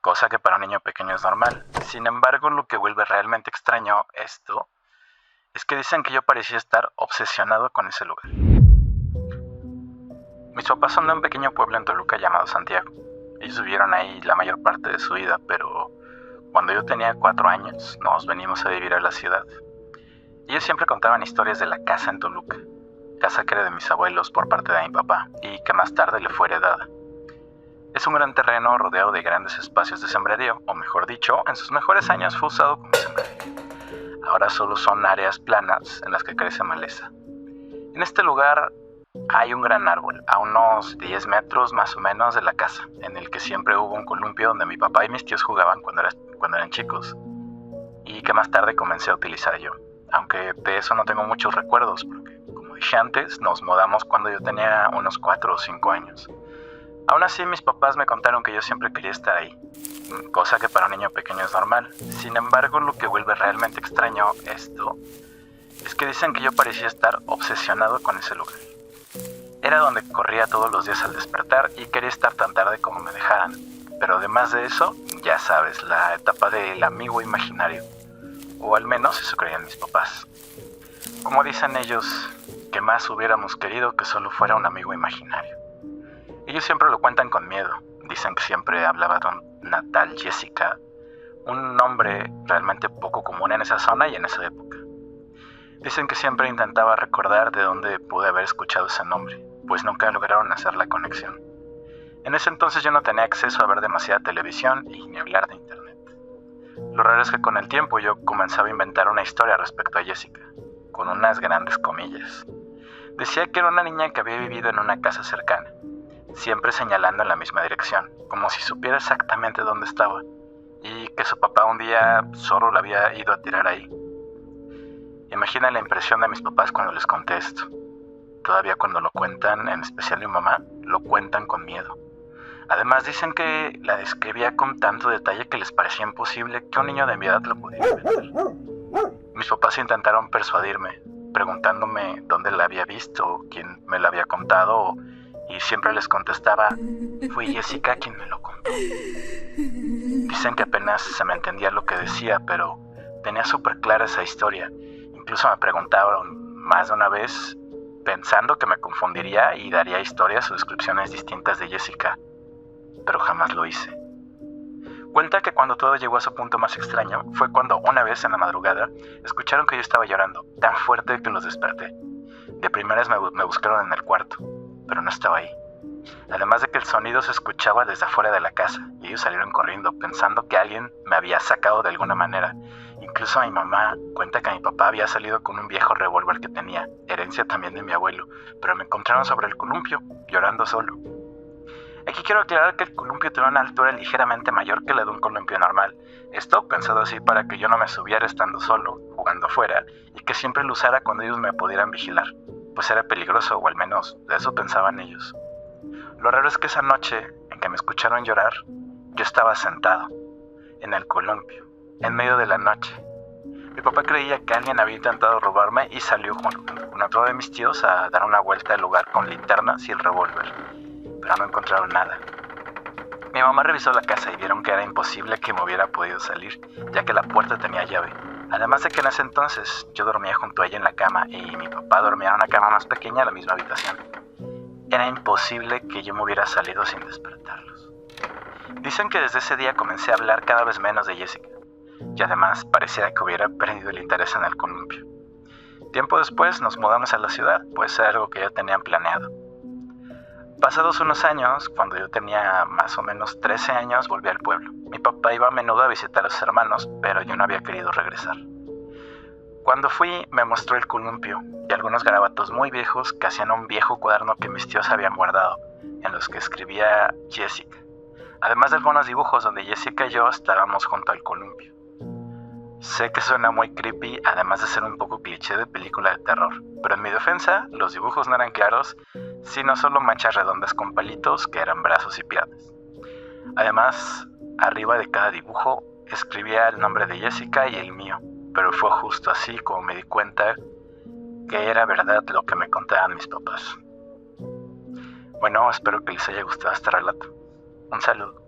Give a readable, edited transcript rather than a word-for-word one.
cosa que para un niño pequeño es normal. Sin embargo, lo que vuelve realmente extraño esto es que dicen que yo parecía estar obsesionado con ese lugar. Mis papás son de un pequeño pueblo en Toluca llamado Santiago. Ellos vivieron ahí la mayor parte de su vida, pero cuando yo tenía 4 años nos venimos a vivir a la ciudad. Ellos siempre contaban historias de la casa en Toluca, casa que era de mis abuelos por parte de mi papá y que más tarde le fue heredada. Es un gran terreno rodeado de grandes espacios de sembradío, o mejor dicho, en sus mejores años fue usado como sembradío. Ahora solo son áreas planas en las que crece maleza. En este lugar hay un gran árbol, a unos 10 metros más o menos de la casa, en el que siempre hubo un columpio donde mi papá y mis tíos jugaban cuando eran chicos, y que más tarde comencé a utilizar yo. Aunque de eso no tengo muchos recuerdos, porque como dije antes, nos mudamos cuando yo tenía unos 4 o 5 años. Aún así, mis papás me contaron que yo siempre quería estar ahí, cosa que para un niño pequeño es normal. Sin embargo, lo que vuelve realmente extraño esto es que dicen que yo parecía estar obsesionado con ese lugar. Era donde corría todos los días al despertar y quería estar tan tarde como me dejaran. Pero además de eso, ya sabes, la etapa del amigo imaginario. O al menos eso creían mis papás. Como dicen ellos, que más hubiéramos querido que solo fuera un amigo imaginario. Ellos siempre lo cuentan con miedo. Dicen que siempre hablaba de una tal Jessica, un nombre realmente poco común en esa zona y en esa época. Dicen que siempre intentaba recordar de dónde pude haber escuchado ese nombre, pues nunca lograron hacer la conexión. En ese entonces yo no tenía acceso a ver demasiada televisión y ni hablar de internet. Lo raro es que con el tiempo yo comenzaba a inventar una historia respecto a Jessica, con unas grandes comillas. Decía que era una niña que había vivido en una casa cercana, siempre señalando en la misma dirección, como si supiera exactamente dónde estaba, y que su papá un día solo la había ido a tirar ahí. Imagina la impresión de mis papás cuando les conté esto. Todavía cuando lo cuentan, en especial mi mamá, lo cuentan con miedo. Además dicen que la describía con tanto detalle que les parecía imposible que un niño de mi edad lo pudiera inventar. Mis papás intentaron persuadirme, preguntándome dónde la había visto, quién me lo había contado, y siempre les contestaba, fue Jessica quien me lo contó. Dicen que apenas se me entendía lo que decía, pero tenía súper clara esa historia. Incluso me preguntaron más de una vez, pensando que me confundiría y daría historias o descripciones distintas de Jessica, pero jamás lo hice. Cuenta que cuando todo llegó a su punto más extraño fue cuando una vez en la madrugada escucharon que yo estaba llorando, tan fuerte que los desperté. De primeras me buscaron en el cuarto, pero no estaba ahí. Además de que el sonido se escuchaba desde afuera de la casa y ellos salieron corriendo pensando que alguien me había sacado de alguna manera. Incluso mi mamá cuenta que mi papá había salido con un viejo revólver que tenía, herencia también de mi abuelo, pero me encontraron sobre el columpio, llorando solo. Aquí quiero aclarar que el columpio tiene una altura ligeramente mayor que la de un columpio normal. Esto pensado así para que yo no me subiera estando solo, jugando afuera, y que siempre lo usara cuando ellos me pudieran vigilar, pues era peligroso, o al menos de eso pensaban ellos. Lo raro es que esa noche en que me escucharon llorar, yo estaba sentado, en el columpio, en medio de la noche. Mi papá creía que alguien había intentado robarme y salió con otro de mis tíos a dar una vuelta al lugar con linternas y el revólver, pero no encontraron nada. Mi mamá revisó la casa y vieron que era imposible que me hubiera podido salir, ya que la puerta tenía llave. Además de que en ese entonces yo dormía junto a ella en la cama y mi papá dormía en una cama más pequeña en la misma habitación. Era imposible que yo me hubiera salido sin despertarlos. Dicen que desde ese día comencé a hablar cada vez menos de Jessica, y además parecía que hubiera perdido el interés en el columpio. Tiempo después nos mudamos a la ciudad, pues era algo que ya tenían planeado. Pasados unos años, cuando yo tenía más o menos 13 años, volví al pueblo. Mi papá iba a menudo a visitar a sus hermanos, pero yo no había querido regresar. Cuando fui, me mostró el columpio y algunos garabatos muy viejos que hacían un viejo cuaderno que mis tíos habían guardado, en los que escribía Jessica. Además de algunos dibujos donde Jessica y yo estábamos junto al columpio. Sé que suena muy creepy, además de ser un poco cliché de película de terror, pero en mi defensa, los dibujos no eran claros, sino solo manchas redondas con palitos que eran brazos y piernas. Además, arriba de cada dibujo escribía el nombre de Jessica y el mío, pero fue justo así como me di cuenta que era verdad lo que me contaban mis papás. Bueno, espero que les haya gustado este relato. Un saludo.